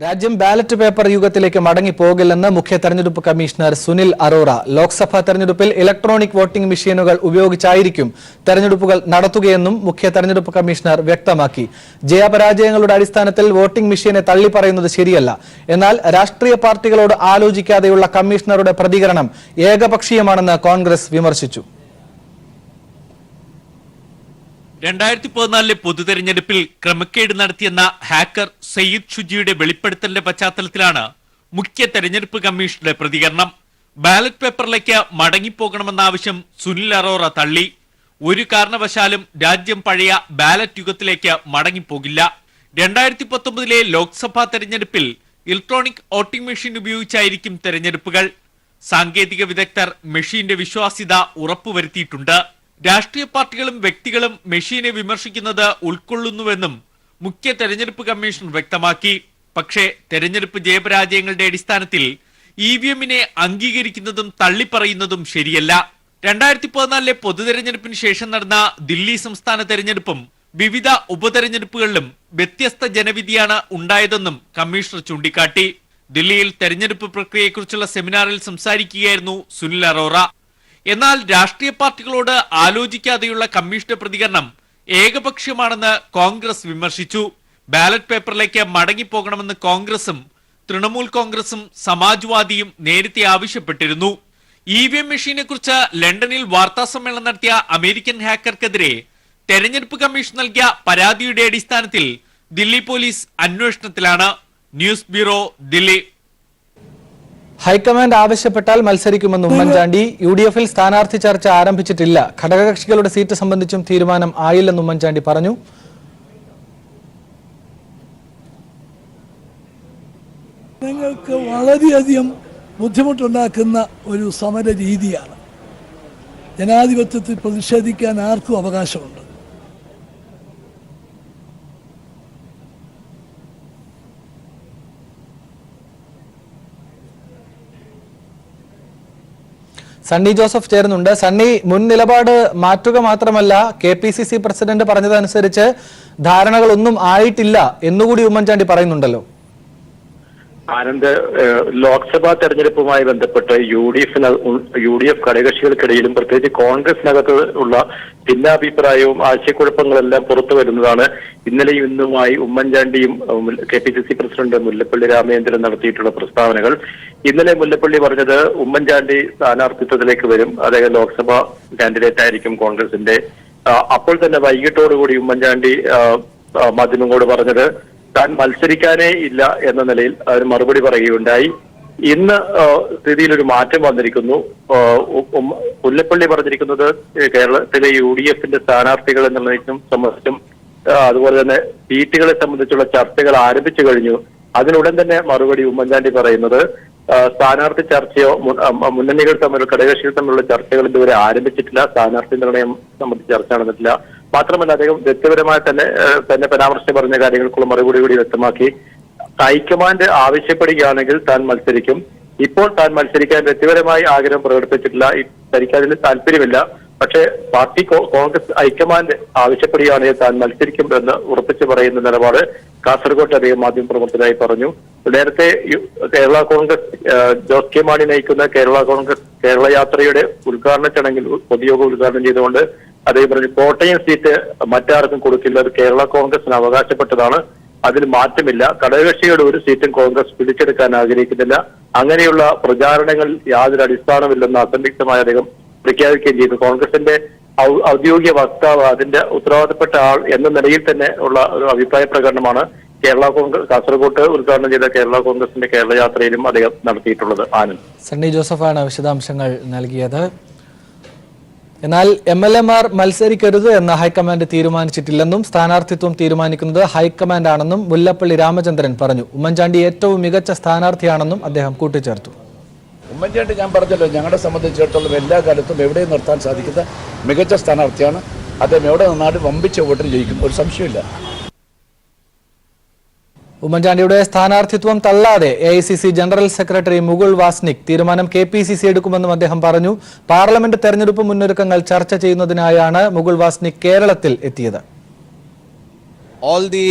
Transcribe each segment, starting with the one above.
രാജ്യം ballot paper യുഗത്തിലേക്ക് മടങ്ങിപ്പോകില്ലെന്ന് മുഖ്യ തെരഞ്ഞെടുപ്പ് കമ്മീഷണർ സുനിൽ അറോറ. ലോക്സഭാ തെരഞ്ഞെടുപ്പിൽ ഇലക്ട്രോണിക് വോട്ടിംഗ് മെഷീനുകൾ ഉപയോഗിച്ചായിരിക്കും തെരഞ്ഞെടുപ്പുകൾ നടത്തുകയെന്നും മുഖ്യ തെരഞ്ഞെടുപ്പ് കമ്മീഷണർ വ്യക്തമാക്കി. ജയപരാജയങ്ങളുടെ അടിസ്ഥാനത്തിൽ വോട്ടിംഗ് മെഷീനെ തള്ളിപ്പറയുന്നത് ശരിയല്ല. എന്നാൽ രാഷ്ട്രീയ പാർട്ടികളോട് ആലോചിക്കാതെയുള്ള കമ്മീഷണറുടെ പ്രതികരണം ഏകപക്ഷീയമാണെന്ന് കോൺഗ്രസ് വിമർശിച്ചു. 2014 പൊതുതെരഞ്ഞെടുപ്പിൽ ക്രമക്കേട് നടത്തിയെന്ന ഹാക്കർ സയ്യിദ് ഷുജിയുടെ വെളിപ്പെടുത്തലിന്റെ പശ്ചാത്തലത്തിലാണ് മുഖ്യ തെരഞ്ഞെടുപ്പ് കമ്മീഷന്റെ പ്രതികരണം. ബാലറ്റ് പേപ്പറിലേക്ക് മടങ്ങിപ്പോകണമെന്ന ആവശ്യം സുനിൽ അറോറ തള്ളി. ഒരു കാരണവശാലും രാജ്യം പഴയ ബാലറ്റ് യുഗത്തിലേക്ക് മടങ്ങിപ്പോകില്ല. 2019 ലോക്സഭാ തെരഞ്ഞെടുപ്പിൽ ഇലക്ട്രോണിക് വോട്ടിംഗ് മെഷീൻ ഉപയോഗിച്ചായിരിക്കും തെരഞ്ഞെടുപ്പുകൾ. സാങ്കേതിക വിദഗ്ധർ മെഷീന്റെ വിശ്വാസ്യത ഉറപ്പുവരുത്തിയിട്ടുണ്ട്. രാഷ്ട്രീയ പാർട്ടികളും വ്യക്തികളും മെഷീനെ വിമർശിക്കുന്നത് ഉൾക്കൊള്ളുന്നുവെന്നും മുഖ്യ തെരഞ്ഞെടുപ്പ് കമ്മീഷൻ വ്യക്തമാക്കി. പക്ഷേ തെരഞ്ഞെടുപ്പ് ജയപരാജയങ്ങളുടെ അടിസ്ഥാനത്തിൽ ഇവിഎമ്മിനെ അംഗീകരിക്കുന്നതും തള്ളിപ്പറയുന്നതും ശരിയല്ല. 2014 പൊതുതെരഞ്ഞെടുപ്പിന് ശേഷം നടന്ന ദില്ലി സംസ്ഥാന തെരഞ്ഞെടുപ്പും വിവിധ ഉപതെരഞ്ഞെടുപ്പുകളിലും വ്യത്യസ്ത ജനവിധിയാണ് ഉണ്ടായതെന്നും കമ്മീഷണർ ചൂണ്ടിക്കാട്ടി. ദില്ലിയിൽ തെരഞ്ഞെടുപ്പ് പ്രക്രിയയെക്കുറിച്ചുള്ള സെമിനാറിൽ സംസാരിക്കുകയായിരുന്നു സുനിൽ അറോറ. എന്നാൽ രാഷ്ട്രീയ പാർട്ടികളോട് ആലോചിക്കാതെയുള്ള കമ്മീഷന്റെ പ്രതികരണം ഏകപക്ഷീയമാണെന്ന് കോൺഗ്രസ് വിമർശിച്ചു. ബാലറ്റ് പേപ്പറിലേക്ക് മടങ്ങിപ്പോകണമെന്ന് കോൺഗ്രസും തൃണമൂൽ കോൺഗ്രസും സമാജ്വാദിയും നേരത്തെ ആവശ്യപ്പെട്ടിരുന്നു. ഇവിഎം മെഷീനെ കുറിച്ച് ലണ്ടനിൽ വാർത്താസമ്മേളനം നടത്തിയ അമേരിക്കൻ ഹാക്കർക്കെതിരെ തെരഞ്ഞെടുപ്പ് കമ്മീഷൻ നൽകിയ പരാതിയുടെ അടിസ്ഥാനത്തിൽ ദില്ലി പോലീസ് അന്വേഷണത്തിലാണ്. News bureau, Delhi. ഹൈക്കമാൻഡ് ആവശ്യപ്പെട്ടാൽ മത്സരിക്കുമെന്ന് ഉമ്മൻചാണ്ടി. യുഡിഎഫിൽ സ്ഥാനാർത്ഥി ചർച്ച ആരംഭിച്ചിട്ടില്ല. ഘടകകക്ഷികളുടെ സീറ്റ് സംബന്ധിച്ചും തീരുമാനം ആയില്ലെന്ന് ഉമ്മൻചാണ്ടി പറഞ്ഞു. നിങ്ങൾക്ക് വളരെയധികം ബുദ്ധിമുട്ടുണ്ടാക്കുന്ന ഒരു സമര രീതിയാണ്. ജനാധിപത്യത്തിൽ പ്രതിഷേധിക്കാൻ ആർക്കും അവകാശമുണ്ട്. സണ്ണി ജോസഫ് ചേരുന്നുണ്ട്. സണ്ണി, മുൻ നിലപാട് മാറ്റുക മാത്രമല്ല KPCC പ്രസിഡന്റ് പറഞ്ഞതനുസരിച്ച് ധാരണകളൊന്നും ആയിട്ടില്ല എന്നുകൂടി ഉമ്മൻചാണ്ടി പറയുന്നുണ്ടല്ലോ. ലോക്സഭാ തെരഞ്ഞെടുപ്പുമായി ബന്ധപ്പെട്ട് യുഡിഎഫ് ഘടകകക്ഷികൾക്കിടയിലും പ്രത്യേകിച്ച് കോൺഗ്രസിനകത്ത് ഉള്ള ഭിന്നാഭിപ്രായവും ആശയക്കുഴപ്പങ്ങളെല്ലാം പുറത്തു വരുന്നതാണ്. ഇന്നലെയും ഇന്നുമായി ഉമ്മൻചാണ്ടിയും KPCC പ്രസിഡന്റ് മുല്ലപ്പള്ളി രാമചന്ദ്രൻ നടത്തിയിട്ടുള്ള പ്രസ്താവനകൾ. ഇന്നലെ മുല്ലപ്പള്ളി പറഞ്ഞത് ഉമ്മൻചാണ്ടി സ്ഥാനാർത്ഥിത്വത്തിലേക്ക് വരും, അദ്ദേഹം ലോക്സഭാ കാൻഡിഡേറ്റ് ആയിരിക്കും കോൺഗ്രസിന്റെ. അപ്പോൾ തന്നെ വൈകിട്ടോടുകൂടി ഉമ്മൻചാണ്ടി മാധ്യമങ്ങളോട് പറഞ്ഞത് താൻ മത്സരിക്കാനേ ഇല്ല എന്ന നിലയിൽ അവർ മറുപടി പറയുകയുണ്ടായി. ഇന്ന് സ്ഥിതിയിലൊരു മാറ്റം വന്നിരിക്കുന്നു. മുല്ലപ്പള്ളി പറഞ്ഞിരിക്കുന്നത് കേരളത്തിലെ UDFന്റെ സ്ഥാനാർത്ഥികളെ നിർണ്ണയിച്ചും സംബന്ധിച്ചും അതുപോലെ തന്നെ സീറ്റുകളെ സംബന്ധിച്ചുള്ള ചർച്ചകൾ ആരംഭിച്ചു കഴിഞ്ഞു. അതിനുടൻ തന്നെ മറുപടി ഉമ്മൻചാണ്ടി പറയുന്നത് സ്ഥാനാർത്ഥി ചർച്ചയോ മുന്നണികൾ തമ്മിലുള്ള ഘടകകക്ഷികൾ തമ്മിലുള്ള ചർച്ചകൾ ഇതുവരെ ആരംഭിച്ചിട്ടില്ല, സ്ഥാനാർത്ഥി നിർണയം സംബന്ധിച്ച് ചർച്ച നടന്നിട്ടില്ല. മാത്രമല്ല അദ്ദേഹം വ്യക്തിപരമായി തന്നെ പരാമർശിച്ച് പറഞ്ഞ കാര്യങ്ങൾക്കുള്ള മറുപടി കൂടി വ്യക്തമാക്കി. ഹൈക്കമാൻഡ് ആവശ്യപ്പെടുകയാണെങ്കിൽ താൻ മത്സരിക്കും. ഇപ്പോൾ താൻ മത്സരിക്കാൻ വ്യക്തിപരമായി ആഗ്രഹം പ്രകടിപ്പിച്ചിട്ടില്ല, തനിക്ക് അതിന് താല്പര്യമില്ല. പക്ഷേ പാർട്ടി കോൺഗ്രസ് ഹൈക്കമാൻഡ് ആവശ്യപ്പെടുകയാണെങ്കിൽ താൻ മത്സരിക്കും എന്ന് ഉറപ്പിച്ചു പറയുന്ന നിലപാട് കാസർഗോഡ് അദ്ദേഹം മാധ്യമപ്രവർത്തകരായി പറഞ്ഞു. നേരത്തെ കേരള കോൺഗ്രസ് ജോസ് കെ മാണി നയിക്കുന്ന കേരള കോൺഗ്രസ് കേരള യാത്രയുടെ ഉദ്ഘാടന ചടങ്ങിൽ പൊതുയോഗം ഉദ്ഘാടനം ചെയ്തുകൊണ്ട് അദ്ദേഹം പറഞ്ഞു കോട്ടയം സീറ്റ് മറ്റാർക്കും കൊടുക്കില്ല, അത് കേരള കോൺഗ്രസിന് അവകാശപ്പെട്ടതാണ്, അതിൽ മാറ്റമില്ല. ഘടകകക്ഷിയുടെ ഒരു സീറ്റും കോൺഗ്രസ് പിടിച്ചെടുക്കാൻ ആഗ്രഹിക്കുന്നില്ല. അങ്ങനെയുള്ള പ്രചാരണങ്ങൾ യാതൊരു അടിസ്ഥാനമില്ലെന്ന് അസന്നിഗ്ധമായി അദ്ദേഹം പ്രഖ്യാപിക്കുകയും ചെയ്തു. കോൺഗ്രസിന്റെ ഔദ്യോഗിക വക്താവ്, അതിന്റെ ഉത്തരവാദപ്പെട്ട ആൾ എന്ന നിലയിൽ തന്നെ ഉള്ള ഒരു അഭിപ്രായ പ്രകടനമാണ് കേരള കോൺഗ്രസ് കാസർഗോഡ് ഉദ്ഘാടനം ചെയ്ത കേരള കോൺഗ്രസിന്റെ കേരള യാത്രയിലും അദ്ദേഹം നടത്തിയിട്ടുള്ളത്. ആനന്ദ്. സണ്ണി ജോസഫാണ് വിശദാംശങ്ങൾ നൽകിയത്. എന്നാൽ MLA-മാർ മത്സരിക്കരുത് എന്ന് ഹൈക്കമാൻഡ് തീരുമാനിച്ചിട്ടില്ലെന്നും സ്ഥാനാർത്ഥിത്വം തീരുമാനിക്കുന്നത് ഹൈക്കമാൻഡ് ആണെന്നും മുല്ലപ്പള്ളി രാമചന്ദ്രൻ പറഞ്ഞു. ഉമ്മൻചാണ്ടി ഏറ്റവും മികച്ച സ്ഥാനാർത്ഥിയാണെന്നും അദ്ദേഹം കൂട്ടിച്ചേർത്തു. ഉമ്മൻചാണ്ടി ഞാൻ പറഞ്ഞല്ലോ, ഞങ്ങളെ സംബന്ധിച്ചിടത്തോളം എല്ലാ കാലത്തും എവിടെയും നിർത്താൻ സാധിക്കുന്ന മികച്ച സ്ഥാനാർത്ഥിയാണ്. അദ്ദേഹം എവിടെ നിന്നാലും വമ്പിച്ച വോട്ടിന് ജയിക്കും, ഒരു സംശയമില്ല. ഉമ്മൻചാണ്ടിയുടെ സ്ഥാനാർത്ഥിത്വം തള്ളാതെ AICC general secretary Mukul Wasnik തീരുമാനം KPCC എടുക്കുമെന്നും അദ്ദേഹം പറഞ്ഞു. പാർലമെന്റ് തെരഞ്ഞെടുപ്പ് മുന്നൊരുക്കങ്ങൾ ചർച്ച ചെയ്യുന്നതിനായാണ് മുകുൾ വാസ്നിക് കേരളത്തിൽ എത്തിയത്. all the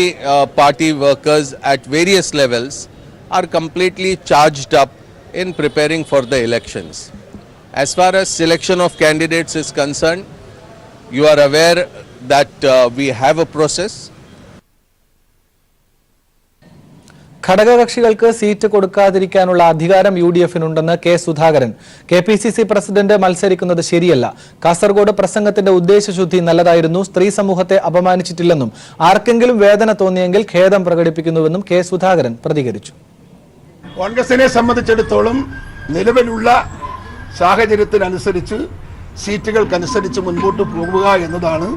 party workers at various levels are completely charged up in preparing for the elections. As far as selection of candidates is concerned, you are aware that we have a process. ഘടകകക്ഷികൾക്ക് seat കൊടുക്കാതിരിക്കാനുള്ള അധികാരം UDF-നുണ്ടെന്ന് K Sudhakaran. KPCC president മത്സരിക്കുന്നത് ശരിയല്ല. കാസർഗോഡ് പ്രസംഗത്തിന്റെ ഉദ്ദേശശുദ്ധി നല്ലതായിരുന്നു. സ്ത്രീ സമൂഹത്തെ അപമാനിച്ചിട്ടില്ലെന്നും ആർക്കെങ്കിലും വേദന തോന്നിയെങ്കിൽ ഖേദം പ്രകടിപ്പിക്കുന്നുവെന്നും കെ സുധാകരൻ പ്രതികരിച്ചു. കോൺഗ്രസിനെ സംബന്ധിച്ചിടത്തോളം നിലവിലുള്ള സാഹചര്യത്തിനനുസരിച്ച് സീറ്റുകൾക്കനുസരിച്ച് മുൻപോട്ട് പോകുക എന്നതാണ്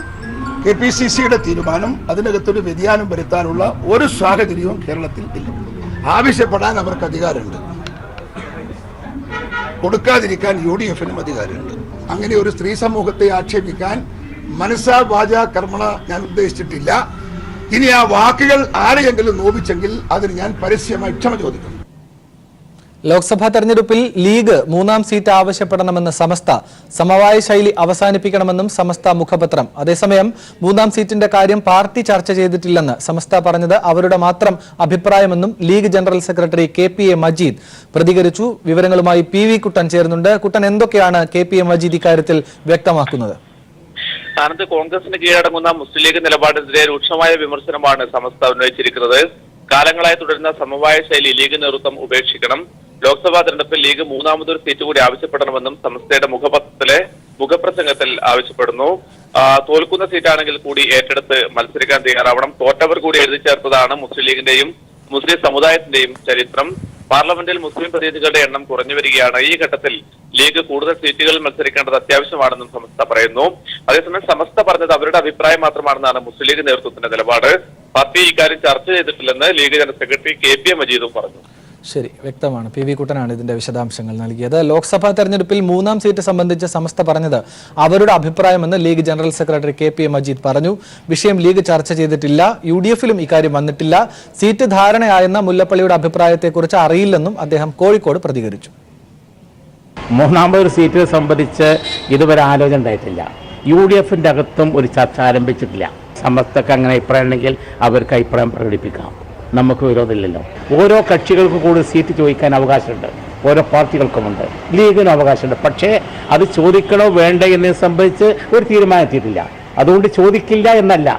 KPCCയുടെ തീരുമാനം. അതിനകത്തൊരു വ്യതിയാനം വരുത്താനുള്ള ഒരു സാഹചര്യവും കേരളത്തിൽ ഇല്ല. ആവശ്യപ്പെടാൻ അവർക്ക് അധികാരമുണ്ട്, കൊടുക്കാതിരിക്കാൻ UDF-നും അധികാരമുണ്ട്. അങ്ങനെ ഒരു സ്ത്രീ സമൂഹത്തെ ആക്ഷേപിക്കാൻ മനസ്സാ വാചാ കർമ്മണ ഞാൻ ഉദ്ദേശിച്ചിട്ടില്ല. ഇനി ആ വാക്കുകൾ ആരെയെങ്കിലും നോവിച്ചെങ്കിൽ അതിന് ഞാൻ പരസ്യമായി ക്ഷമ ചോദിക്കുന്നു. ലോക്സഭാ തെരഞ്ഞെടുപ്പിൽ ലീഗ് 3-ാം സീറ്റ് ആവശ്യപ്പെടണമെന്ന് സമസ്ത, സമവായ ശൈലി അവസാനിപ്പിക്കണമെന്നും സമസ്ത മുഖപത്രം. അതേസമയം 3-ാം സീറ്റിന്റെ കാര്യം പാർട്ടി ചർച്ച ചെയ്തിട്ടില്ലെന്ന് സമസ്ത പറഞ്ഞത് അവരുടെ മാത്രം അഭിപ്രായമെന്നും league general secretary KPA Majeed പ്രതികരിച്ചു. വിവരങ്ങളുമായി PV കുട്ടൻ ചേരുന്നുണ്ട്. കുട്ടൻ, എന്തൊക്കെയാണ് KPA മജീദ് ഇക്കാര്യത്തിൽ വ്യക്തമാക്കുന്നത്? സ്ഥാനത്ത് കോൺഗ്രസിന് കീഴടങ്ങുന്ന മുസ്ലിം ലീഗ് നിലപാടിനെതിരെ രൂക്ഷമായ വിമർശനമാണ് സമസ്ത ഉന്നയിച്ചിരിക്കുന്നത്. കാലങ്ങളായി തുടരുന്ന സമവായ ശൈലി ലീഗ് നേതൃത്വം ഉപേക്ഷിക്കണം. ലോക്സഭാ തെരഞ്ഞെടുപ്പിൽ ലീഗ് 3-മതൊരു സീറ്റ് കൂടി ആവശ്യപ്പെടണമെന്നും സമസ്തയുടെ മുഖപ്രസംഗത്തിൽ ആവശ്യപ്പെടുന്നു. തോൽക്കുന്ന സീറ്റാണെങ്കിൽ കൂടി ഏറ്റെടുത്ത് മത്സരിക്കാൻ തയ്യാറാവണം. തോറ്റവർ കൂടി എഴുതി ചേർത്തതാണ് മുസ്ലിം ലീഗിന്റെയും മുസ്ലിം സമുദായത്തിന്റെയും ചരിത്രം. പാർലമെന്റിൽ മുസ്ലിം പ്രതിനിധികളുടെ എണ്ണം കുറഞ്ഞു വരികയാണ്. ഈ ഘട്ടത്തിൽ ലീഗ് കൂടുതൽ സീറ്റുകളിൽ മത്സരിക്കേണ്ടത് അത്യാവശ്യമാണെന്നും സമസ്ത പറയുന്നു. അതേസമയം സമസ്ത പറഞ്ഞത് അവരുടെ അഭിപ്രായം മാത്രമാണെന്നാണ് മുസ്ലിം ലീഗ് നേതൃത്വത്തിന്റെ നിലപാട്. പാർട്ടി ഇക്കാര്യം ചർച്ച ചെയ്തിട്ടില്ലെന്ന് ലീഗ് ജനറൽ സെക്രട്ടറി KPA മജീദും പറഞ്ഞു. ശരി, വ്യക്തമാണ്. PV കുട്ടനാണ് ഇതിന്റെ വിശദാംശങ്ങൾ നൽകിയത്. ലോക്സഭാ തെരഞ്ഞെടുപ്പിൽ 3-ാം സീറ്റ് സംബന്ധിച്ച് സമസ്ത പറഞ്ഞത് അവരുടെ അഭിപ്രായമെന്ന് league general secretary KPA Majeed പറഞ്ഞു. വിഷയം ലീഗ് ചർച്ച ചെയ്തിട്ടില്ല. UDF-ലും ഇക്കാര്യം വന്നിട്ടില്ല. സീറ്റ് ധാരണയായെന്ന മുല്ലപ്പള്ളിയുടെ അഭിപ്രായത്തെക്കുറിച്ച് അറിയില്ലെന്നും അദ്ദേഹം കോഴിക്കോട് പ്രതികരിച്ചു. 3-ാമതൊരു സീറ്റ് സംബന്ധിച്ച് ഇതുവരെ ആലോചന ഉണ്ടായിട്ടില്ല. UDF-ന്റെ അകത്തും ഒരു ചർച്ച ആരംഭിച്ചിട്ടില്ല. സമസ്തക്ക് അങ്ങനെ അഭിപ്രായം ഉണ്ടെങ്കിൽ അവർക്ക് അഭിപ്രായം പ്രകടിപ്പിക്കാം. നമുക്ക് വിരോധമില്ലല്ലോ. ഓരോ കക്ഷികൾക്കും കൂടുതൽ സീറ്റ് ചോദിക്കാൻ അവകാശമുണ്ട്, ഓരോ പാർട്ടികൾക്കുമുണ്ട്, ലീഗിനും അവകാശമുണ്ട്. പക്ഷേ അത് ചോദിക്കണോ വേണ്ടേ എന്നതിനെ സംബന്ധിച്ച് ഒരു തീരുമാനം എത്തിയിട്ടില്ല. അതുകൊണ്ട് ചോദിക്കില്ല എന്നല്ല.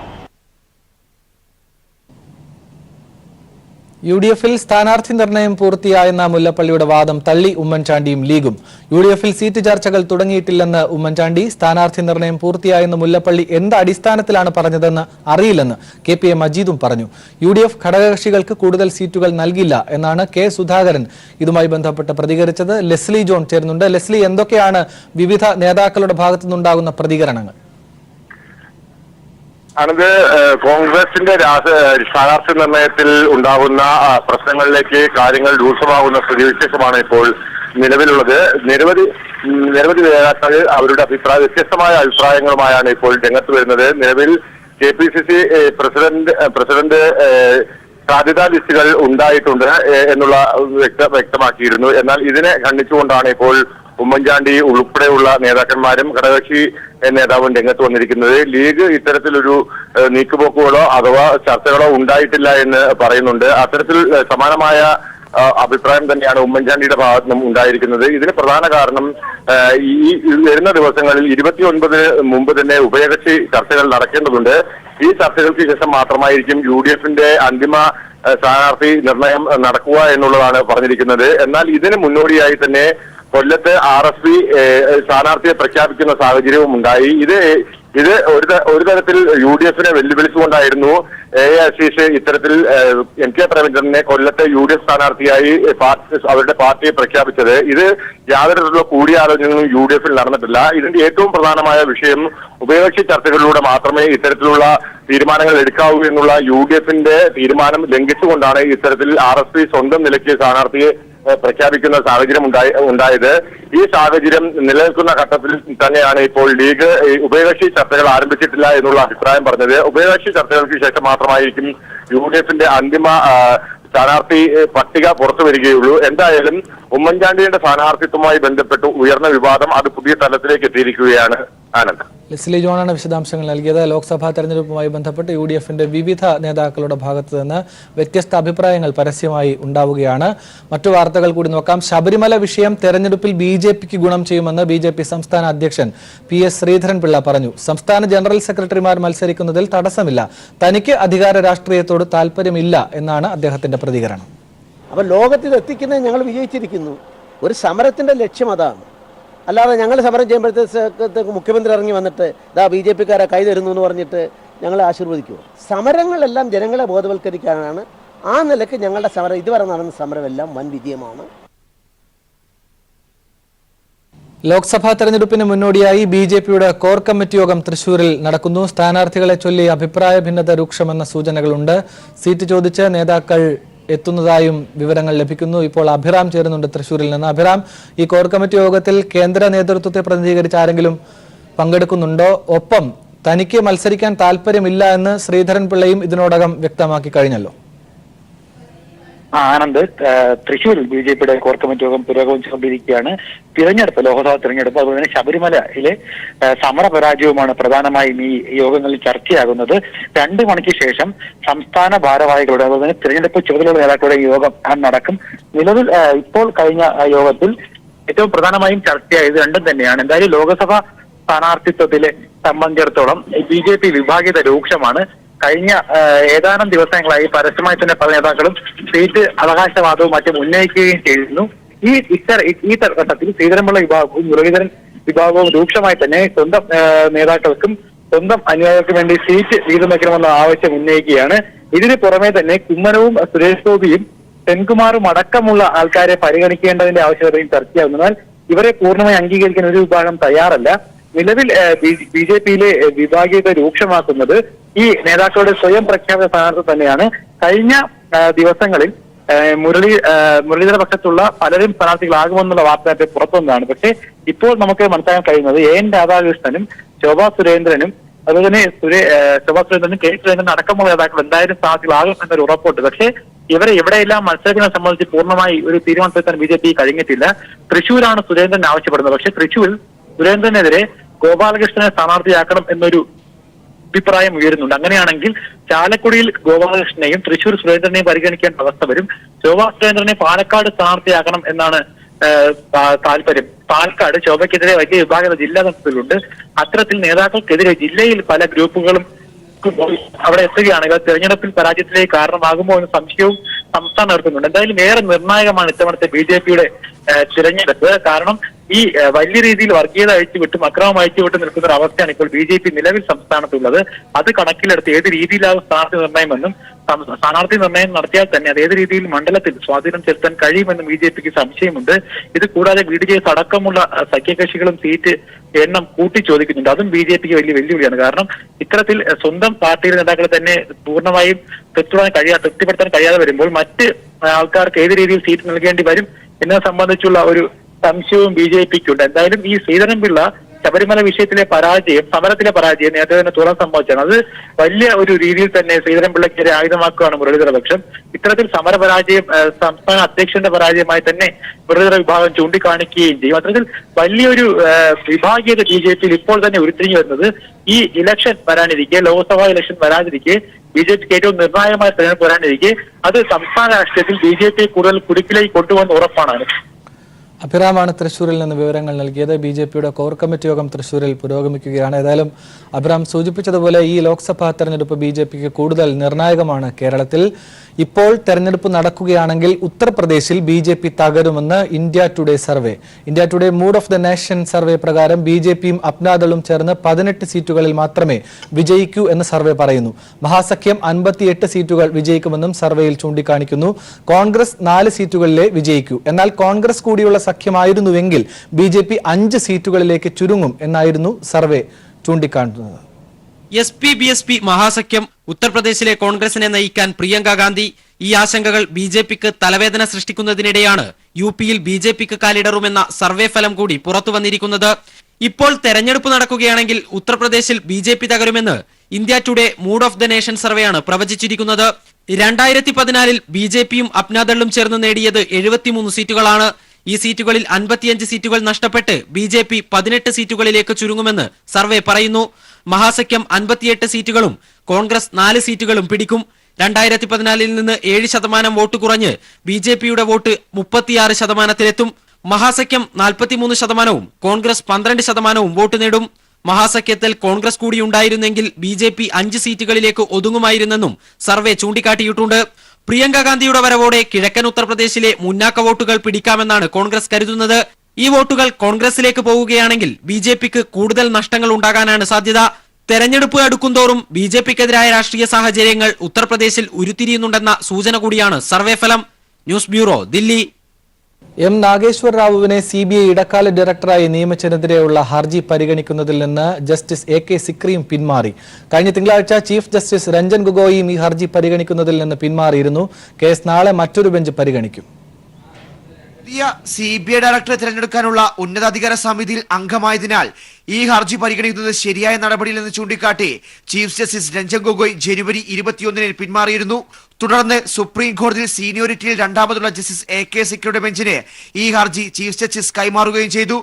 UDF-ൽ സ്ഥാനാർത്ഥി നിർണയം പൂർത്തിയായെന്ന മുല്ലപ്പള്ളിയുടെ വാദം തള്ളി ഉമ്മൻചാണ്ടിയും ലീഗും. UDF-ൽ സീറ്റ് ചർച്ചകൾ തുടങ്ങിയിട്ടില്ലെന്ന് ഉമ്മൻചാണ്ടി. സ്ഥാനാർത്ഥി നിർണയം പൂർത്തിയായെന്ന് മുല്ലപ്പള്ളി എന്ത് അടിസ്ഥാനത്തിലാണ് പറഞ്ഞതെന്ന് അറിയില്ലെന്ന് KPA മജീദും പറഞ്ഞു. UDF ഘടകകക്ഷികൾക്ക് കൂടുതൽ സീറ്റുകൾ നൽകില്ല എന്നാണ് കെ സുധാകരൻ ഇതുമായി ബന്ധപ്പെട്ട് പ്രതികരിച്ചത്. ലെസ്ലി ജോൺ ചേരുന്നുണ്ട്. ലെസ്ലി, എന്തൊക്കെയാണ് വിവിധ നേതാക്കളുടെ ഭാഗത്തുനിന്നുണ്ടാകുന്ന പ്രതികരണങ്ങൾ? അത് കോൺഗ്രസിന്റെ സ്ഥാനാർത്ഥി നിർണയത്തിൽ ഉണ്ടാകുന്ന പ്രശ്നങ്ങളിലേക്ക് കാര്യങ്ങൾ രൂക്ഷമാകുന്ന സ്ഥിതിവിശേഷമാണ് ഇപ്പോൾ നിലവിലുള്ളത്. നിരവധി നേതാക്കൾ അവരുടെ വ്യത്യസ്തമായ അഭിപ്രായങ്ങളുമായാണ് ഇപ്പോൾ രംഗത്ത് വരുന്നത്. നിലവിൽ KPCC പ്രസിഡന്റ് സാധ്യതാ ലിസ്റ്റുകൾ ഉണ്ടായിട്ടുണ്ട് എന്നുള്ള വ്യക്തമാക്കിയിരുന്നു. എന്നാൽ ഇതിനെ ഖണ്ഡിച്ചുകൊണ്ടാണ് ഇപ്പോൾ ഉമ്മൻചാണ്ടി ഉൾപ്പെടെയുള്ള നേതാക്കന്മാരും ഘടകകക്ഷി നേതാവും രംഗത്ത് വന്നിരിക്കുന്നത്. ലീഗ് ഇത്തരത്തിലൊരു നീക്കുപോക്കുകളോ അഥവാ ചർച്ചകളോ ഉണ്ടായിട്ടില്ല എന്ന് പറയുന്നുണ്ട്. അത്തരത്തിൽ സമാനമായ അഭിപ്രായം തന്നെയാണ് ഉമ്മൻചാണ്ടിയുടെ ഭാഗത്തു നിന്നും ഉണ്ടായിരിക്കുന്നത്. ഇതിന് പ്രധാന കാരണം ഈ വരുന്ന ദിവസങ്ങളിൽ 29 മുമ്പ് തന്നെ ഉഭയകക്ഷി ചർച്ചകൾ നടക്കേണ്ടതുണ്ട്. ഈ ചർച്ചകൾക്ക് ശേഷം മാത്രമായിരിക്കും UDF-ന്റെ അന്തിമ സ്ഥാനാർത്ഥി നിർണയം നടക്കുക എന്നുള്ളതാണ് പറഞ്ഞിരിക്കുന്നത്. എന്നാൽ ഇതിന് മുന്നോടിയായി തന്നെ കൊല്ലത്ത് RSP സ്ഥാനാർത്ഥിയെ പ്രഖ്യാപിക്കുന്ന സാഹചര്യവും ഉണ്ടായി. ഇത് ഒരു തരത്തിൽ UDF-നെ വെല്ലുവിളിച്ചുകൊണ്ടായിരുന്നു AICC ഇത്തരത്തിൽ MK പ്രേമചന്ദ്രനെ കൊല്ലത്തെ UDF സ്ഥാനാർത്ഥിയായി അവരുടെ പാർട്ടിയെ പ്രഖ്യാപിച്ചത്. ഇത് യാതൊരു തരത്തിലുള്ള കൂടിയാലോചനകളും UDF-ൽ നടന്നിട്ടില്ല. ഇതിന്റെ ഏറ്റവും പ്രധാനമായ വിഷയം ഉഭയകക്ഷി ചർച്ചകളിലൂടെ മാത്രമേ ഇത്തരത്തിലുള്ള തീരുമാനങ്ങൾ എടുക്കാവൂ എന്നുള്ള UDF-ന്റെ തീരുമാനം ലംഘിച്ചുകൊണ്ടാണ് ഇത്തരത്തിൽ RSP സ്വന്തം നിലയ്ക്ക് സ്ഥാനാർത്ഥിയെ പ്രഖ്യാപിക്കുന്ന സാഹചര്യം ഉണ്ടായത്. ഈ സാഹചര്യം നിലനിൽക്കുന്ന ഘട്ടത്തിൽ തന്നെയാണ് ഇപ്പോൾ ലീഗ് ഉഭയകക്ഷി ചർച്ചകൾ ആരംഭിച്ചിട്ടില്ല എന്നുള്ള അഭിപ്രായം പറഞ്ഞത്. ഉഭയകക്ഷി ചർച്ചകൾക്ക് ശേഷം മാത്രമായിരിക്കും UDF-ന്റെ അന്തിമ സ്ഥാനാർത്ഥി പട്ടിക പുറത്തു വരികയുള്ളൂ. എന്തായാലും ഉമ്മൻചാണ്ടിയുടെ സ്ഥാനാർത്ഥിത്വവുമായി ബന്ധപ്പെട്ട് ഉയർന്ന വിവാദം അത് പുതിയ തലത്തിലേക്ക് എത്തിയിരിക്കുകയാണ്. ആനന്ദ്. ലെസ്ലി ജോണാണ് വിശദാംശങ്ങൾ നൽകിയത്. ലോക്സഭാ തെരഞ്ഞെടുപ്പുമായി ബന്ധപ്പെട്ട് UDFന്റെ വിവിധ നേതാക്കളുടെ ഭാഗത്തു നിന്ന് വ്യത്യസ്ത അഭിപ്രായങ്ങൾ പരസ്യമായി ഉണ്ടാവുകയാണ്. മറ്റു വാർത്തകൾ കൂടി നോക്കാം. ശബരിമല വിഷയം തെരഞ്ഞെടുപ്പിൽ BJPക്ക് ഗുണം ചെയ്യുമെന്ന് BJP സംസ്ഥാന അധ്യക്ഷൻ PS ശ്രീധരൻപിള്ള പറഞ്ഞു. സംസ്ഥാന ജനറൽ സെക്രട്ടറിമാർ മത്സരിക്കുന്നതിൽ തടസ്സമില്ല, തനിക്ക് അധികാര രാഷ്ട്രീയത്തോട് താല്പര്യമില്ല എന്നാണ് അദ്ദേഹത്തിന്റെ പ്രതികരണം. അപ്പോൾ ലോകത്തിൽ എത്തിക്കുന്നത് ഞങ്ങൾ വിജയിച്ചിരിക്കുന്നു. ഒരു സമരത്തിന്റെ ലക്ഷ്യം അതാണ്. അല്ലാതെ ഞങ്ങൾ സമരം ചെയ്യുമ്പോഴത്തേക്ക് മുഖ്യമന്ത്രി ഇറങ്ങി വന്നിട്ട് BJPക്കാരെ കൈ തരുന്നു എന്ന് പറഞ്ഞിട്ട് ഞങ്ങളെ ആശീർവദിക്കുമോ? സമരങ്ങളെല്ലാം ജനങ്ങളെ ബോധവൽക്കരിക്കാനാണ്. ആ നിലയ്ക്ക് ഞങ്ങളുടെ സമരം, ഇതുവരെ നടന്ന സമരമെല്ലാം വൻ വിജയമാണ്. ലോക്സഭാ തെരഞ്ഞെടുപ്പിന് മുന്നോടിയായി BJPയുടെ കോർ കമ്മിറ്റി യോഗം തൃശൂരിൽ നടക്കുന്നു. സ്ഥാനാർത്ഥികളെ ചൊല്ലി അഭിപ്രായ ഭിന്നത രൂക്ഷമെന്ന സൂചനകളുണ്ട്. സീറ്റ് ചോദിച്ച് നേതാക്കൾ എത്തുന്നതായും വിവരങ്ങൾ ലഭിക്കുന്നു. ഇപ്പോൾ അഭിറാം ചേരുന്നുണ്ട് തൃശൂരിൽ നിന്ന്. അഭിറാം, ഈ കോർ കമ്മിറ്റി യോഗത്തിൽ കേന്ദ്ര നേതൃത്വത്തെ പ്രതിനിധീകരിച്ച് ആരെങ്കിലും പങ്കെടുക്കുന്നുണ്ടോ? ഒപ്പം തനിക്ക് മത്സരിക്കാൻ താല്പര്യമില്ല എന്ന് ശ്രീധരൻപിള്ളയും ഇതിനോടകം വ്യക്തമാക്കി കഴിഞ്ഞല്ലോ. ആനന്ദ്, തൃശ്ശൂരിൽ BJPയുടെ കോർ കമ്മിറ്റി യോഗം പുരോഗമിച്ചുകൊണ്ടിരിക്കുകയാണ്. തിരഞ്ഞെടുപ്പ്, ലോക്സഭാ തിരഞ്ഞെടുപ്പ്, അതുപോലെ തന്നെ ശബരിമലയിലെ സമരപരാജയവുമാണ് പ്രധാനമായും ഈ യോഗങ്ങളിൽ ചർച്ചയാകുന്നത്. 2 മണിക്ക് ശേഷം സംസ്ഥാന ഭാരവാഹികളുടെ, അതുപോലെ തന്നെ തിരഞ്ഞെടുപ്പ് ചുമതലയുള്ള നേതാക്കളുടെ യോഗം നടക്കും. നിലവിൽ ഇപ്പോൾ കഴിഞ്ഞ യോഗത്തിൽ ഏറ്റവും പ്രധാനമായും ചർച്ചയായത് രണ്ടും തന്നെയാണ്. എന്തായാലും ലോക്സഭാ സ്ഥാനാർത്ഥിത്വത്തിലെ സംബന്ധിച്ചിടത്തോളം BJP വിഭാഗീയത രൂക്ഷമാണ്. കഴിഞ്ഞ ഏതാനും ദിവസങ്ങളായി പരസ്യമായി തന്നെ പല നേതാക്കളും സീറ്റ് അവകാശവാദവും മറ്റും ഉന്നയിക്കുകയും ചെയ്തിരുന്നു. ഈ ഘട്ടത്തിൽ ശ്രീധരൻപിള്ള വിഭാഗവും മുരളീധരൻ വിഭാഗവും രൂക്ഷമായി തന്നെ സ്വന്തം നേതാക്കൾക്കും സ്വന്തം അനുയായികൾക്കും വേണ്ടി സീറ്റ് വീതം വയ്ക്കണമെന്ന ആവശ്യം ഉന്നയിക്കുകയാണ്. ഇതിന് പുറമെ തന്നെ കുമ്മനവും സുരേഷ് ഗോപിയും സെൻകുമാറും അടക്കമുള്ള ആൾക്കാരെ പരിഗണിക്കേണ്ടതിന്റെ ആവശ്യകതയും ചർച്ചയാകുന്നതിനാൽ ഇവരെ പൂർണ്ണമായി അംഗീകരിക്കാൻ ഒരു വിഭാഗം തയ്യാറല്ല. നിലവിൽ BJPയിലെ വിഭാഗീയത രൂക്ഷമാക്കുന്നത് ഈ നേതാക്കളുടെ സ്വയം പ്രഖ്യാപിത സ്ഥാനാർത്ഥി തന്നെയാണ്. കഴിഞ്ഞ ദിവസങ്ങളിൽ മുരളീധര പക്ഷത്തുള്ള പലരും സ്ഥാനാർത്ഥികളാകുമെന്നുള്ള വാർത്ത പുറത്തുവന്നതാണ്. പക്ഷേ ഇപ്പോൾ നമുക്ക് മനസ്സിലാക്കാൻ കഴിയുന്നത് AN രാധാകൃഷ്ണനും ശോഭാ സുരേന്ദ്രനും അതുപോലെ തന്നെ ശോഭാ സുരേന്ദ്രനും K സുരേന്ദ്രനും അടക്കമുള്ള നേതാക്കൾ എന്തായാലും സ്ഥാനാർത്ഥികളാകും എന്നൊരു ഉറപ്പുണ്ട്. പക്ഷേ ഇവരെ എവിടെയെല്ലാം മത്സരത്തിനെ സംബന്ധിച്ച് പൂർണ്ണമായി ഒരു തീരുമാനത്തിലെത്താൻ BJP കഴിഞ്ഞിട്ടില്ല. തൃശ്ശൂരാണ് സുരേന്ദ്രൻ ആവശ്യപ്പെടുന്നത്. പക്ഷേ തൃശ്ശൂരിൽ സുരേന്ദ്രനെതിരെ ഗോപാലകൃഷ്ണനെ സ്ഥാനാർത്ഥിയാക്കണം എന്നൊരു അഭിപ്രായം ഉയരുന്നുണ്ട്. അങ്ങനെയാണെങ്കിൽ ചാലക്കുടിയിൽ ഗോപാലകൃഷ്ണനെയും തൃശ്ശൂർ സുരേന്ദ്രനെയും പരിഗണിക്കേണ്ട അവസ്ഥ വരും. ശോഭാ സുരേന്ദ്രനെ പാലക്കാട് സ്ഥാനാർത്ഥിയാക്കണം എന്നാണ് താല്പര്യം. പാലക്കാട് ശോഭയ്ക്കെതിരെ വലിയ വിഭാഗീയത ജില്ലാ തലത്തിലുണ്ട്. അത്തരത്തിൽ നേതാക്കൾക്കെതിരെ ജില്ലയിൽ പല ഗ്രൂപ്പുകളും അവിടെ എത്തുകയാണെങ്കിൽ തെരഞ്ഞെടുപ്പിൽ പരാജയത്തിലേക്ക് കാരണമാകുമോ എന്ന സംശയവും സംസ്ഥാനം നടത്തുന്നുണ്ട്. എന്തായാലും ഏറെ നിർണായകമാണ് ഇത്തവണത്തെ BJPയുടെ തിരഞ്ഞെടുപ്പ്. കാരണം ഈ വലിയ രീതിയിൽ വർഗീയത അഴിച്ചുവിട്ടും അക്രമം അഴിച്ചുവിട്ടും നിൽക്കുന്ന ഒരു അവസ്ഥയാണ് ഇപ്പോൾ BJP നിലവിൽ സംസ്ഥാനത്തുള്ളത്. അത് കണക്കിലെടുത്ത് ഏത് രീതിയിലാകും സ്ഥാനാർത്ഥി നിർണ്ണയമെന്നും സ്ഥാനാർത്ഥി നിർണ്ണയം നടത്തിയാൽ തന്നെ അത് ഏത് രീതിയിൽ മണ്ഡലത്തിൽ സ്വാധീനം ചെലുത്താൻ കഴിയുമെന്നും BJPക്ക് സംശയമുണ്ട്. ഇത് കൂടാതെ BDJS അടക്കമുള്ള സഖ്യകക്ഷികളും സീറ്റ് എണ്ണം കൂട്ടി ചോദിക്കുന്നുണ്ട്. അതും BJPക്ക് വലിയ വെല്ലുവിളിയാണ്. കാരണം ഇത്തരത്തിൽ സ്വന്തം പാർട്ടിയിലെ നേതാക്കളെ തന്നെ പൂർണ്ണമായും തൃപ്തിപ്പെടുത്താൻ കഴിയാതെ വരുമ്പോൾ മറ്റ് ആൾക്കാർക്ക് ഏത് രീതിയിൽ സീറ്റ് നൽകേണ്ടി വരും എന്നത് സംബന്ധിച്ചുള്ള ഒരു സംശയവും BJPക്കുണ്ട്. എന്തായാലും ഈ ശ്രീധരൻപിള്ള ശബരിമല വിഷയത്തിലെ പരാജയം, സമരത്തിലെ പരാജയം നേരത്തെ തന്നെ തുറന്ന് സംഭവിച്ചാണ്. അത് വലിയ ഒരു രീതിയിൽ തന്നെ ശ്രീധരൻപിള്ളയ്ക്കെതിരെ ആയുധമാക്കുകയാണ് മുരളീധര പക്ഷം. ഇത്തരത്തിൽ സമരപരാജയം സംസ്ഥാന അധ്യക്ഷന്റെ പരാജയമായി തന്നെ മുരളീധര വിഭാഗം ചൂണ്ടിക്കാണിക്കുകയും ചെയ്യും. അത്തരത്തിൽ വലിയൊരു വിഭാഗീയത BJPയിൽ ഇപ്പോൾ തന്നെ ഉരുത്തിരിഞ്ഞു വരുന്നത് ഈ ഇലക്ഷൻ വരാനിരിക്കെ, ലോക്സഭാ ഇലക്ഷൻ വരാനിരിക്കെ, BJPക്ക് ഏറ്റവും നിർണായകമായ തെരഞ്ഞെടുപ്പ് വരാനിരിക്കെ അത് സംസ്ഥാന രാഷ്ട്രീയത്തിൽ BJP കൂടുതൽ കുടുക്കിലേക്ക് കൊണ്ടുപോകുന്ന ഉറപ്പാണ്. അഭിറാമാണ് തൃശ്ശൂരിൽ നിന്ന് വിവരങ്ങൾ നൽകിയത്. BJPയുടെ കോർ കമ്മിറ്റി യോഗം തൃശ്ശൂരിൽ പുരോഗമിക്കുകയാണ്. ഏതായാലും അഭിറാം സൂചിപ്പിച്ചതുപോലെ ഈ ലോക്സഭാ തെരഞ്ഞെടുപ്പ് BJPക്ക് കൂടുതൽ നിർണായകമാണ്. കേരളത്തിൽ ഇപ്പോൾ തെരഞ്ഞെടുപ്പ് നടക്കുകയാണെങ്കിൽ ഉത്തർപ്രദേശിൽ BJP തകരുമെന്ന് India today survey. India today mood of the nation survey പ്രകാരം BJPയും അപ്നാദളും ചേർന്ന് 18 സീറ്റുകളിൽ മാത്രമേ വിജയിക്കൂ എന്ന് സർവേ പറയുന്നു. മഹാസഖ്യം 58 സീറ്റുകൾ വിജയിക്കുമെന്നും സർവേയിൽ ചൂണ്ടിക്കാണിക്കുന്നു. കോൺഗ്രസ് 4 സീറ്റുകളിലേ വിജയിക്കൂ. എന്നാൽ കോൺഗ്രസ് കൂടിയുള്ള സഖ്യമായിരുന്നുവെങ്കിൽ BJP 5 സീറ്റുകളിലേക്ക് ചുരുങ്ങും എന്നായിരുന്നു സർവേ ചൂണ്ടിക്കാട്ടുന്നത്. SP-BSP മഹാസഖ്യം ഉത്തർപ്രദേശിലെ കോൺഗ്രസിനെ നയിക്കാൻ പ്രിയങ്ക ഗാന്ധി. ഈ ആശങ്കകൾ BJPക്ക് തലവേദന സൃഷ്ടിക്കുന്നതിനിടെയാണ് UPയിൽ BJPക്ക് കാലിടറുമെന്ന സർവേ ഫലം കൂടി പുറത്തു വന്നിരിക്കുന്നത്. ഇപ്പോൾ തെരഞ്ഞെടുപ്പ് നടക്കുകയാണെങ്കിൽ ഉത്തർപ്രദേശിൽ BJP തകരുമെന്ന് India today mood of the nation സർവേയാണ് പ്രവചിച്ചിരിക്കുന്നത്. 2014 BJPയും അപ്നാദളും ചേർന്ന് നേടിയത് 73 സീറ്റുകളാണ്. ഈ സീറ്റുകളിൽ 55 സീറ്റുകൾ നഷ്ടപ്പെട്ട് BJP 18 സീറ്റുകളിലേക്ക് ചുരുങ്ങുമെന്ന് സർവേ പറയുന്നു. മഹാസഖ്യം 58 സീറ്റുകളും കോൺഗ്രസ് 4 സീറ്റുകളും പിടിക്കും. 2014 നിന്ന് 7% വോട്ട് കുറഞ്ഞ് BJPയുടെ വോട്ട് 36%-ത്തിലെത്തും. മഹാസഖ്യം 43%-വും കോൺഗ്രസ് 12%-വും വോട്ട് നേടും. മഹാസഖ്യത്തിൽ കോൺഗ്രസ് കൂടി ഉണ്ടായിരുന്നെങ്കിൽ BJP 5 സീറ്റുകളിലേക്ക് ഒതുങ്ങുമായിരുന്നെന്നും സർവേ ചൂണ്ടിക്കാട്ടിയിട്ടുണ്ട്. പ്രിയങ്ക ഗാന്ധിയുടെ വരവോടെ കിഴക്കൻ ഉത്തർപ്രദേശിലെ മുന്നാക്ക വോട്ടുകൾ പിടിക്കാമെന്നാണ് കോൺഗ്രസ് കരുതുന്നത്. ഈ വോട്ടുകൾ കോൺഗ്രസിലേക്ക് പോവുകയാണെങ്കിൽ BJPക്ക് കൂടുതൽ നഷ്ടങ്ങൾ ഉണ്ടാകാനാണ് സാധ്യത. തെരഞ്ഞെടുപ്പ് അടുക്കുന്തോറും BJPക്കെതിരായ രാഷ്ട്രീയ സാഹചര്യങ്ങൾ ഉത്തർപ്രദേശിൽ ഉരുത്തിരിയുന്നുണ്ടെന്ന സൂചന കൂടിയാണ് സർവേ ഫലം. News bureau, Delhi. M Nageshwar റാവുവിനെ CBI ഇടക്കാല ഡയറക്ടറായി നിയമിച്ചതിനെതിരെയുള്ള ഹർജി പരിഗണിക്കുന്നതിൽ നിന്ന് ജസ്റ്റിസ് AK സിക്രിയും പിന്മാറി. കഴിഞ്ഞ തിങ്കളാഴ്ച ചീഫ് ജസ്റ്റിസ് രഞ്ജൻ ഗൊഗോയിയും ഈ ഹർജി പരിഗണിക്കുന്നതിൽ നിന്ന് പിന്മാറിയിരുന്നു. കേസ് നാളെ മറ്റൊരു ബെഞ്ച് പരിഗണിക്കും. പുതിയ CBI ഡയറക്ടറെ തിരഞ്ഞെടുക്കാനുള്ള ഉന്നതാധികാര സമിതിയിൽ അംഗമായതിനാൽ ഈ ഹർജി പരിഗണിക്കുന്നത് ശരിയായ നടപടിയിലെന്ന് ചൂണ്ടിക്കാട്ടി ചീഫ് ജസ്റ്റിസ് രഞ്ജൻ ഗൊഗോയ് ജനുവരി 21-ന് പിന്മാറിയിരുന്നു. തുടർന്ന് സുപ്രീം കോടതിയിൽ സീനിയോറിറ്റിയിൽ രണ്ടാമതുള്ള ജസ്റ്റിസ് AK സിക്രിയുടെ ബെഞ്ചിന് ഈ ഹർജി ചീഫ് ജസ്റ്റിസ് കൈമാറുകയും ചെയ്തു.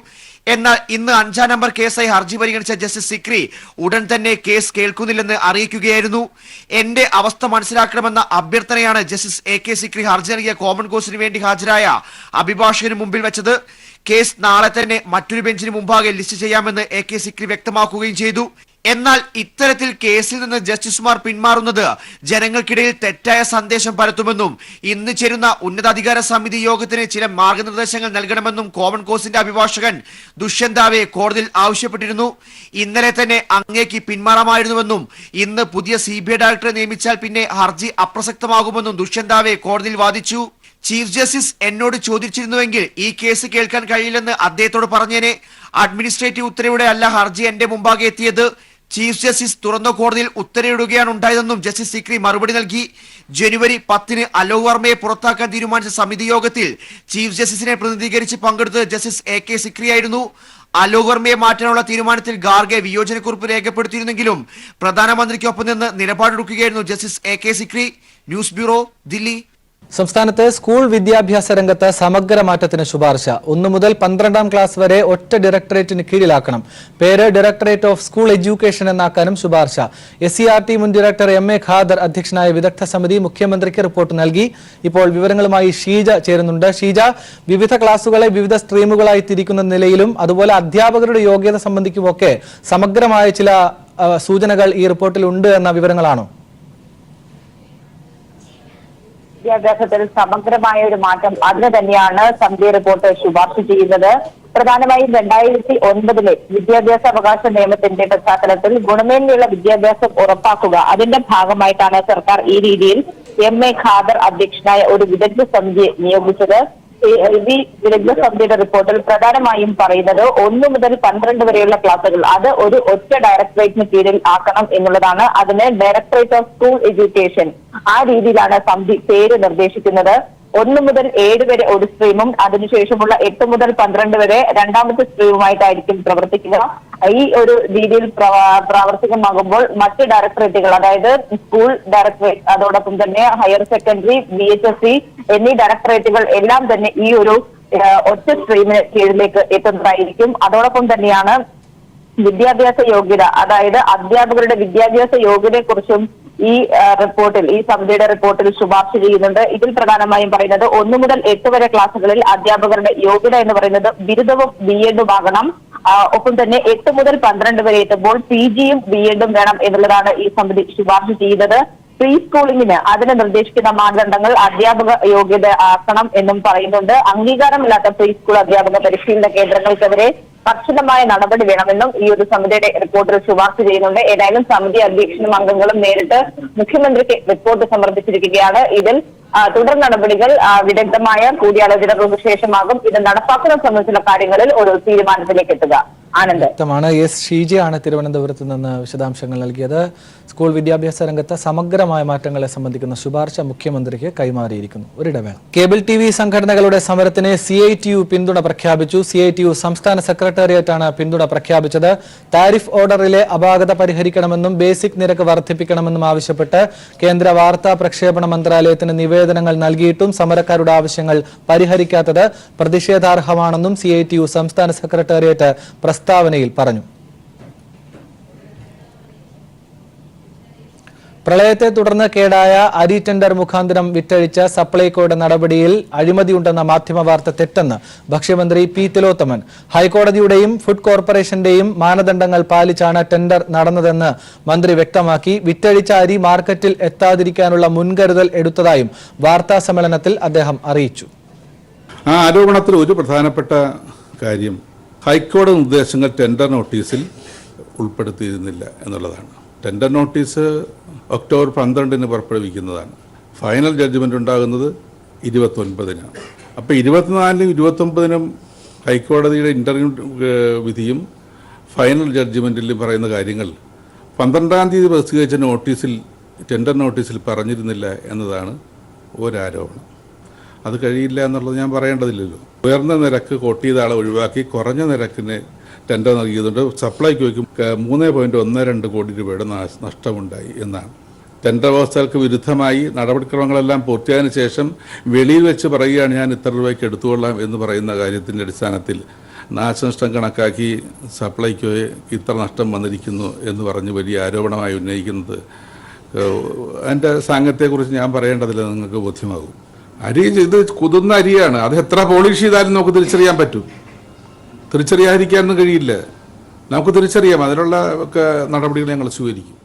എന്നാൽ ഇന്ന് 5-ാം നമ്പർ കേസായി ഹർജി പരിഗണിച്ച ജസ്റ്റിസ് സിക്രി ഉടൻ തന്നെ കേസ് കേൾക്കുന്നില്ലെന്ന് അറിയിക്കുകയായിരുന്നു. എന്റെ അവസ്ഥ മനസ്സിലാക്കണമെന്ന അഭ്യർത്ഥനയാണ് ജസ്റ്റിസ് AK സിക്രി ഹർജി നൽകിയ കോമൺ കോസിന് വേണ്ടി ഹാജരായ അഭിഭാഷകന് മുമ്പിൽ വെച്ചത്. കേസ് നാളെ തന്നെ മറ്റൊരു ബെഞ്ചിന് മുമ്പാകെ ലിസ്റ്റ് ചെയ്യാമെന്ന് AK സിക്രി വ്യക്തമാക്കുകയും ചെയ്തു. എന്നാൽ ഇത്തരത്തിൽ കേസിൽ നിന്ന് ജസ്റ്റിസുമാർ പിന്മാറുന്നത് ജനങ്ങൾക്കിടയിൽ തെറ്റായ സന്ദേശം പരത്തുമെന്നും ഇന്ന് ചേരുന്ന ഉന്നതാധികാര സമിതി യോഗത്തിന് ചില മാർഗനിർദ്ദേശങ്ങൾ നൽകണമെന്നും കോമൺ കോസിന്റെ അഭിഭാഷകൻ ദുഷ്യന്ത് ദാവെ കോടതിയിൽ ആവശ്യപ്പെട്ടിരുന്നു. ഇന്നലെ തന്നെ അങ്ങേക്ക് പിന്മാറാമായിരുന്നുവെന്നും ഇന്ന് പുതിയ CBI ഡയറക്ടറെ നിയമിച്ചാൽ പിന്നെ ഹർജി അപ്രസക്തമാകുമെന്നും ദുഷ്യന്ത് ദാവെ കോടതിയിൽ വാദിച്ചു. ചീഫ് ജസ്റ്റിസ് എന്നോട് ചോദിച്ചിരുന്നുവെങ്കിൽ ഈ കേസ് കേൾക്കാൻ കഴിയില്ലെന്ന് അദ്ദേഹത്തോട് പറഞ്ഞേനെ. അഡ്മിനിസ്ട്രേറ്റീവ് ഉത്തരവിടെ അല്ല ഹർജി എന്റെ മുമ്പാകെ എത്തിയത്. ചീഫ് ജസ്റ്റിസ് തുറന്ന കോടതിയിൽ ഉത്തരവിടുകയാണ് ഉണ്ടായതെന്നും ജസ്റ്റിസ് സിക്രി മറുപടി നൽകി. ജനുവരി 10-ന് അലോക് വർമ്മയെ പുറത്താക്കാൻ തീരുമാനിച്ച സമിതി യോഗത്തിൽ ചീഫ് ജസ്റ്റിസിനെ പ്രതിനിധീകരിച്ച് പങ്കെടുത്തത് ജസ്റ്റിസ് AK സിക്രി ആയിരുന്നു. അലോക് വർമ്മയെ മാറ്റാനുള്ള തീരുമാനത്തിൽ ഗാർഗെ വിയോജനക്കുറിപ്പ് രേഖപ്പെടുത്തിയിരുന്നെങ്കിലും പ്രധാനമന്ത്രിക്കൊപ്പം നിന്ന് നിലപാടെടുക്കുകയായിരുന്നു justice AK Sikri. News bureau, Delhi. സംസ്ഥാനത്ത് സ്കൂൾ വിദ്യാഭ്യാസ രംഗത്ത് സമഗ്ര മാറ്റത്തിന് ശുപാർശ. 1 മുതൽ 12ാം ക്ലാസ് വരെ ഒറ്റ ഡയറക്ടറേറ്റിന് കീഴിലാക്കണം. പേര് ഡയറക്ടറേറ്റ് ഓഫ് സ്കൂൾ എഡ്യൂക്കേഷൻ എന്നാക്കാനും ശുപാർശ. SCERT മുൻ ഡയറക്ടർ MA ഖാദർ അധ്യക്ഷനായ വിദഗ്ധ സമിതി മുഖ്യമന്ത്രിക്ക് റിപ്പോർട്ട് നൽകി. ഇപ്പോൾ വിവരങ്ങളുമായി ഷീജ ചേരുന്നുണ്ട്. ഷീജ, വിവിധ ക്ലാസുകളെ വിവിധ സ്ട്രീമുകളായി തിരിക്കുന്ന നിലയിലും അതുപോലെ അധ്യാപകരുടെ യോഗ്യത സംബന്ധിക്കുമൊക്കെ സമഗ്രമായ ചില സൂചനകൾ ഈ റിപ്പോർട്ടിൽ ഉണ്ട് എന്ന വിവരങ്ങളാണോ? വിദ്യാഭ്യാസത്തിൽ സമഗ്രമായ ഒരു മാറ്റം അതിന് തന്നെയാണ് സമിതി റിപ്പോർട്ട് ശുപാർശ ചെയ്യുന്നത്. പ്രധാനമായും 2009-ലെ വിദ്യാഭ്യാസ അവകാശ നിയമത്തിന്റെ പശ്ചാത്തലത്തിൽ ഗുണമേന്മയുള്ള വിദ്യാഭ്യാസം ഉറപ്പാക്കുക, അതിന്റെ ഭാഗമായിട്ടാണ് സർക്കാർ ഈ രീതിയിൽ MA ഖാദർ അധ്യക്ഷനായ ഒരു വിദഗ്ധ സമിതിയെ നിയോഗിച്ചത്. ഈ വിദഗ്ധ സമിതിയുടെ റിപ്പോർട്ടിൽ പ്രധാനമായും പറയുന്നത് 1 മുതൽ 12 വരെയുള്ള ക്ലാസുകൾ അത് ഒരു ഒറ്റ ഡയറക്ടറേറ്റിന് കീഴിൽ ആക്കണം എന്നുള്ളതാണ്. അതിന് ഡയറക്ടറേറ്റ് ഓഫ് സ്കൂൾ എഡ്യൂക്കേഷൻ ആ രീതിയിലാണ് സമിതി പേര് നിർദ്ദേശിക്കുന്നത്. 1 മുതൽ 7 വരെ ഒരു സ്ട്രീമും അതിനുശേഷമുള്ള 8 മുതൽ 12 വരെ രണ്ടാമത്തെ സ്ട്രീമുമായിട്ടായിരിക്കും പ്രവർത്തിക്കുക. ഈ ഒരു രീതിയിൽ പ്രാവർത്തികമാകുമ്പോൾ മറ്റ് ഡയറക്ടറേറ്റുകൾ, അതായത് സ്കൂൾ ഡയറക്ടറേറ്റ്, അതോടൊപ്പം തന്നെ ഹയർ സെക്കൻഡറി, BHSC എന്നീ ഡയറക്ടറേറ്റുകൾ എല്ലാം തന്നെ ഈ ഒരു ഒറ്റ സ്ട്രീമിന് കീഴിലേക്ക് എത്തുന്നതായിരിക്കും. അതോടൊപ്പം തന്നെയാണ് വിദ്യാഭ്യാസ യോഗ്യത, അതായത് അധ്യാപകരുടെ വിദ്യാഭ്യാസ യോഗ്യതയെക്കുറിച്ചും ഈ റിപ്പോർട്ടിൽ, ഈ സമിതിയുടെ റിപ്പോർട്ടിൽ ശുപാർശ ചെയ്യുന്നുണ്ട്. ഇതിൽ പ്രധാനമായും പറയുന്നത് 1 മുതൽ 8 വരെ ക്ലാസുകളിൽ അധ്യാപകരുടെ യോഗ്യത എന്ന് പറയുന്നത് ബിരുദവും BEdും ആകണം. ഒപ്പം തന്നെ 8 മുതൽ 12 വരെ എത്തുമ്പോൾ PGയും BEdും വേണം എന്നുള്ളതാണ് ഈ സമിതി ശുപാർശ ചെയ്യുന്നത്. പ്രീ സ്കൂളിങ്ങിന് അതിന് നിർദ്ദേശിക്കുന്ന മാനദണ്ഡങ്ങൾ അധ്യാപക യോഗ്യത ആക്കണം എന്നും പറയുന്നുണ്ട്. അംഗീകാരമില്ലാത്ത പ്രീ സ്കൂൾ അധ്യാപക പരിശീലന കേന്ദ്രങ്ങൾക്കെതിരെ കർശനമായ നടപടി വേണമെന്നും ഈ ഒരു സമിതിയുടെ റിപ്പോർട്ടിൽ ശുപാർശ ചെയ്യുന്നുണ്ട്. ഏതായാലും സമിതി അധ്യക്ഷനും അംഗങ്ങളും നേരിട്ട് മുഖ്യമന്ത്രിക്ക് റിപ്പോർട്ട് സമർപ്പിച്ചിരിക്കുകയാണ്. ഇതിൽ തുടർ നടപടികൾ വിദഗ്ധമായ കൂടിയാലോചനകൾക്ക് ശേഷമാകും. ഇത് നടപ്പാക്കുന്ന സംബന്ധിച്ചുള്ള കാര്യങ്ങളിൽ ഒരു തീരുമാനത്തിലേക്ക് എത്തുക. ആനന്ദ്. ഷീജയാണ് തിരുവനന്തപുരത്ത് നിന്ന് വിശദാംശങ്ങൾ നൽകിയത്. സ്കൂൾ വിദ്യാഭ്യാസ രംഗത്ത് സമഗ്രമായ മാറ്റങ്ങളെ സംബന്ധിക്കുന്ന ശുപാർശ മുഖ്യമന്ത്രിക്ക് കൈമാറിയിരിക്കുന്നു. ഒരിടവേള. കേബിൾ TV സംഘടനകളുടെ സമരത്തിന് CITU പിന്തുണ പ്രഖ്യാപിച്ചു. CITU സംസ്ഥാന സെക്രട്ടേറിയറ്റാണ് പിന്തുണ പ്രഖ്യാപിച്ചത്. താരിഫ് ഓർഡറിലെ അപാകത പരിഹരിക്കണമെന്നും ബേസിക് നിരക്ക് വർദ്ധിപ്പിക്കണമെന്നും ആവശ്യപ്പെട്ട് കേന്ദ്ര വാർത്താ പ്രക്ഷേപണ മന്ത്രാലയത്തിന് നിവേദനം നിവേദനങ്ങൾ നൽകിയിട്ടും സമരക്കാരുടെ ആവശ്യങ്ങൾ പരിഹരിക്കാത്തത് പ്രതിഷേധാർഹമാണെന്നും CITU സംസ്ഥാന സെക്രട്ടേറിയറ്റ് പ്രസ്താവനയിൽ പറഞ്ഞു. പ്രളയത്തെ തുടർന്ന് കേടായ അരി ടെൻഡർ മുഖാന്തരം വിറ്റഴിച്ച സപ്ലൈകോയുടെ നടപടിയിൽ അഴിമതിയുണ്ടെന്ന മാധ്യമവാർത്ത തെറ്റെന്ന് ഭക്ഷ്യമന്ത്രി P. തിലോത്തമൻ. ഹൈക്കോടതിയുടെയും ഫുഡ് കോർപ്പറേഷന്റെയും മാനദണ്ഡങ്ങൾ പാലിച്ചാണ് ടെൻഡർ നടന്നതെന്ന് മന്ത്രി വ്യക്തമാക്കി. വിറ്റഴിച്ച അരി മാർക്കറ്റിൽ എത്താതിരിക്കാനുള്ള മുൻകരുതൽ എടുത്തതായും വാർത്താ സമ്മേളനത്തിൽ അദ്ദേഹം അറിയിച്ചു. ആ ആരോപണത്തിൽ ഒരു പ്രധാനപ്പെട്ട കാര്യം ഹൈക്കോടതി നിർദ്ദേശങ്ങൾ ടെൻഡർ നോട്ടീസിൽ ഉൾപ്പെടുത്തിയിരുന്നില്ല എന്നുള്ളതാണ്. ടെൻഡർ നോട്ടീസ് ഒക്ടോബർ 12 പുറപ്പെടുവിക്കുന്നതാണ്. ഫൈനൽ ജഡ്ജ്മെന്റ് ഉണ്ടാകുന്നത് 29-നാണ്. അപ്പോൾ 24-നും 29-നും ഹൈക്കോടതിയുടെ ഇന്റർവ്യൂ വിധിയും ഫൈനൽ ജഡ്ജ്മെന്റിലും പറയുന്ന കാര്യങ്ങൾ 12-ാം തീയതി പ്രസിദ്ധീകരിച്ച നോട്ടീസിൽ ടെൻഡർ നോട്ടീസിൽ പറഞ്ഞിരുന്നില്ല എന്നതാണ് ഒരാരോപണം. അത് കഴിയില്ല എന്നുള്ളത് ഞാൻ പറയേണ്ടതില്ലല്ലോ. ഉയർന്ന നിരക്ക് കോട്ട് ചെയ്ത ആളെ ഒഴിവാക്കി കുറഞ്ഞ നിരക്കിന് ടെൻഡർ നൽകിയതുകൊണ്ട് സപ്ലൈകോയ്ക്ക് 3.12 കോടി രൂപയുടെ നഷ്ടമുണ്ടായി എന്നാണ്. ടെൻഡർ വ്യവസ്ഥകൾക്ക് വിരുദ്ധമായി നടപടിക്രമങ്ങളെല്ലാം പൂർത്തിയായതിനു ശേഷം വെളിയിൽ വെച്ച് പറയുകയാണ് ഞാൻ ഇത്ര രൂപയ്ക്ക് എടുത്തുകൊള്ളാം എന്ന് പറയുന്ന കാര്യത്തിൻ്റെ അടിസ്ഥാനത്തിൽ നാശനഷ്ടം കണക്കാക്കി സപ്ലൈകോയെ ഇത്ര നഷ്ടം വന്നിരിക്കുന്നു എന്ന് പറഞ്ഞ് വലിയ ആരോപണമായി ഉന്നയിക്കുന്നത് അതിൻ്റെ സാങ്കത്യത്തെക്കുറിച്ച് ഞാൻ പറയേണ്ടതില്ല, നിങ്ങൾക്ക് ബോധ്യമാകും. അരി ഇത് കുതിർന്ന അരിയാണ്. അത് എത്ര പോളിഷ് ചെയ്താലും നമുക്ക് തിരിച്ചറിയാൻ പറ്റും. തിരിച്ചറിയാതിരിക്കാനൊന്നും കഴിയില്ല. നമുക്ക് തിരിച്ചറിയാം. അതിനുള്ള ഒക്കെ നടപടികൾ ഞങ്ങൾ സ്വീകരിക്കും.